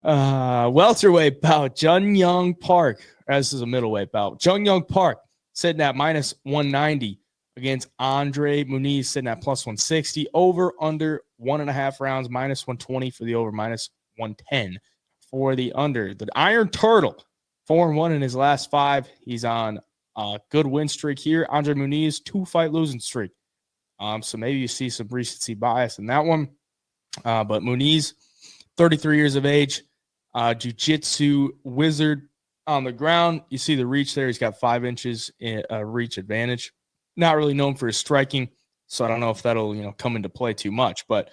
Welterweight bout, Yong Park. This is a middleweight bout. Yong Park sitting at minus 190 against Andre Muniz sitting at plus 160. Over under 1.5 rounds, minus 120 for the over, minus 110 for the under. The Iron Turtle, 4-1 in his last 5. He's on a good win streak here. Andre Muniz, 2-fight losing streak. So maybe you see some recency bias in that one. But Muniz, 33 years of age, jiu-jitsu wizard on the ground. You see the reach there. He's got 5 inches in reach advantage. Not really known for his striking, so I don't know if that'll come into play too much. But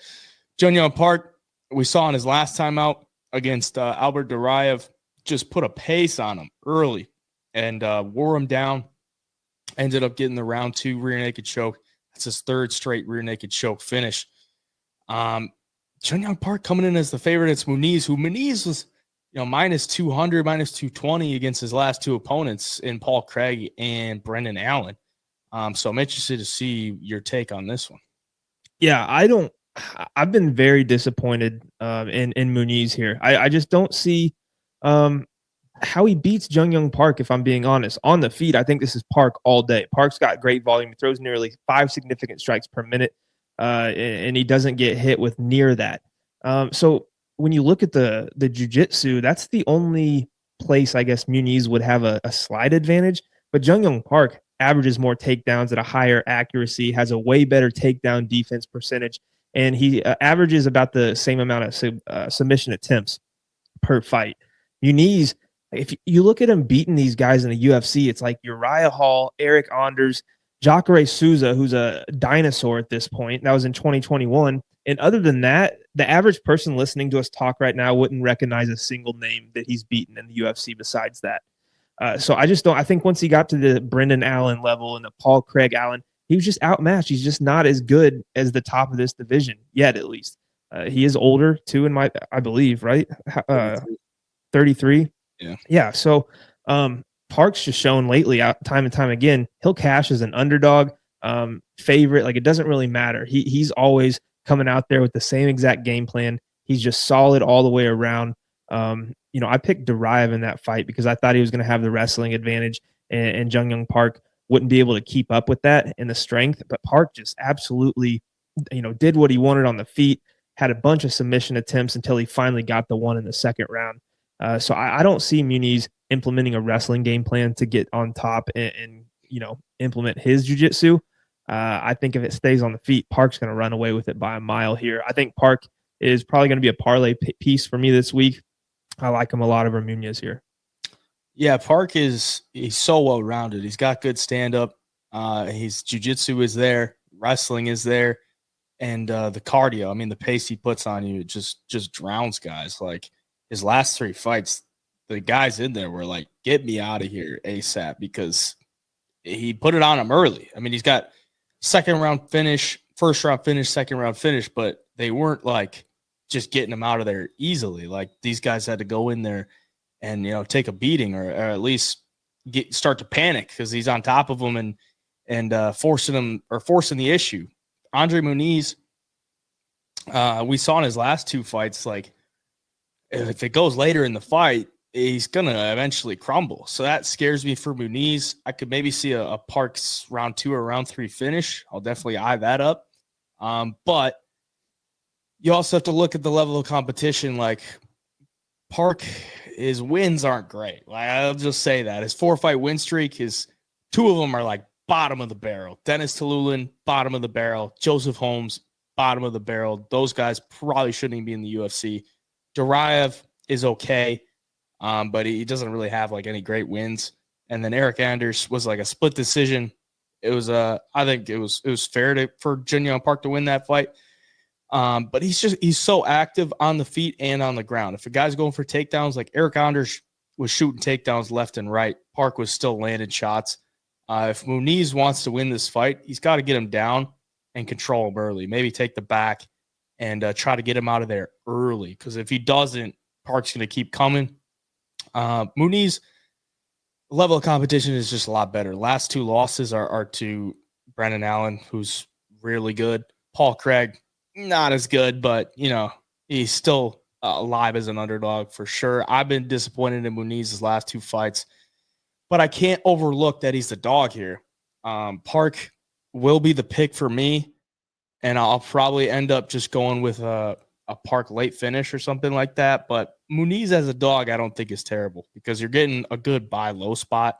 Yong Park, we saw in his last time out against Albert Duraev, just put a pace on him early and wore him down. Ended up getting the round 2 rear naked choke. That's his 3rd straight rear naked choke finish. Yong Park coming in as the favorite. It's Muniz, who Muniz was minus 200, minus 220 against his last 2 opponents in Paul Craig and Brendan Allen. So I'm interested to see your take on this one. Yeah, I've been very disappointed in Muniz here. I just don't see how he beats Yong Park, if I'm being honest. On the feet, I think this is Park all day. Park's got great volume. He throws nearly 5 significant strikes per minute, and he doesn't get hit with near that. So when you look at the jiu-jitsu, that's the only place I guess Muniz would have a slight advantage. But Yong Park averages more takedowns at a higher accuracy, has a way better takedown defense percentage, and he averages about the same amount of submission attempts per fight. Muniz, if you look at him beating these guys in the UFC, it's like Uriah Hall, Eric Anders, Jacare Souza, who's a dinosaur at this point. That was in 2021. And other than that, the average person listening to us talk right now wouldn't recognize a single name that he's beaten in the UFC besides that. So I just don't. I think once he got to the Brendan Allen level and the Paul Craig Allen, he was just outmatched. He's just not as good as the top of this division yet, at least. He is older too, I believe, right? 33. Yeah. So Park's just shown lately, time and time again, he'll cash as an underdog favorite. Like, it doesn't really matter. He's always coming out there with the same exact game plan. He's just solid all the way around. I picked Duraev in that fight because I thought he was going to have the wrestling advantage, and Yong Park wouldn't be able to keep up with that in the strength. But Park just absolutely, did what he wanted on the feet, had a bunch of submission attempts until he finally got the one in the second round. So I don't see Muniz implementing a wrestling game plan to get on top and implement his jiu-jitsu. I think if it stays on the feet, Park's going to run away with it by a mile here. I think Park is probably going to be a parlay piece for me this week. I like him a lot over Muniz here. Yeah, Park he's so well-rounded. He's got good stand-up. His jiu-jitsu is there. Wrestling is there. And the cardio, I mean, the pace he puts on you, just drowns guys. Like, his last 3 fights, the guys in there were like, get me out of here ASAP, because he put it on him early. I mean, he's got second round finish, first round finish, second round finish, but they weren't like just getting him out of there easily. Like, these guys had to go in there and, take a beating or at least start to panic because he's on top of them and forcing the issue. Andre Muniz, we saw in his last 2 fights, like, if it goes later in the fight, he's going to eventually crumble. So that scares me for Muniz. I could maybe see a Parks round 2 or round 3 finish. I'll definitely eye that up. But you also have to look at the level of competition. Like, Park, his wins aren't great. Like, I'll just say that. His 4-fight win streak, 2 of them are like bottom of the barrel. Dennis Tululin, bottom of the barrel. Joseph Holmes, bottom of the barrel. Those guys probably shouldn't even be in the UFC. Duraev is okay, but he doesn't really have like any great wins. And then Eric Anders was like a split decision. It was I think it was fair for Yong Park to win that fight. But he's so active on the feet and on the ground. If a guy's going for takedowns, like Eric Anders was shooting takedowns left and right, Park was still landing shots. If Muniz wants to win this fight, he's got to get him down and control him early. Maybe take the back and try to get him out of there early. Because if he doesn't, Park's going to keep coming. Muniz, level of competition is just a lot better. Last 2 losses are to Brendan Allen, who's really good. Paul Craig, not as good, but, he's still live as an underdog for sure. I've been disappointed in Muniz's last 2 fights, but I can't overlook that he's the dog here. Park will be the pick for me, and I'll probably end up just going with a Park late finish or something like that. But Muniz as a dog, I don't think is terrible because you're getting a good buy low spot.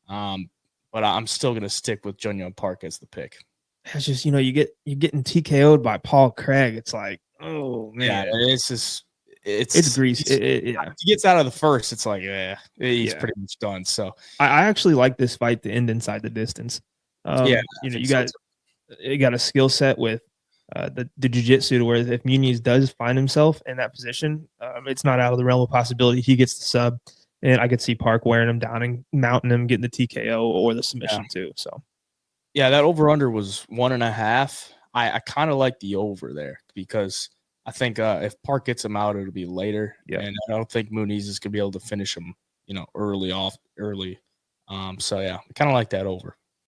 But I'm still going to stick with Jun Young Park as the pick. It's just, you're getting TKO'd by Paul Craig. It's like, oh man, yeah, it's just it's greasy. If he gets out of the first, it's like, he's pretty much done. So I actually like this fight to end inside the distance. You got a skill set with the jiu-jitsu to where if Muniz does find himself in that position, it's not out of the realm of possibility he gets the sub, and I could see Park wearing him down and mounting him, getting the TKO or the submission too. So yeah, that over under was 1.5. I kind of like the over there because I think if Park gets him out, it'll be later. Yeah. And I don't think Muniz is gonna be able to finish him, early. So yeah, I kind of like that over.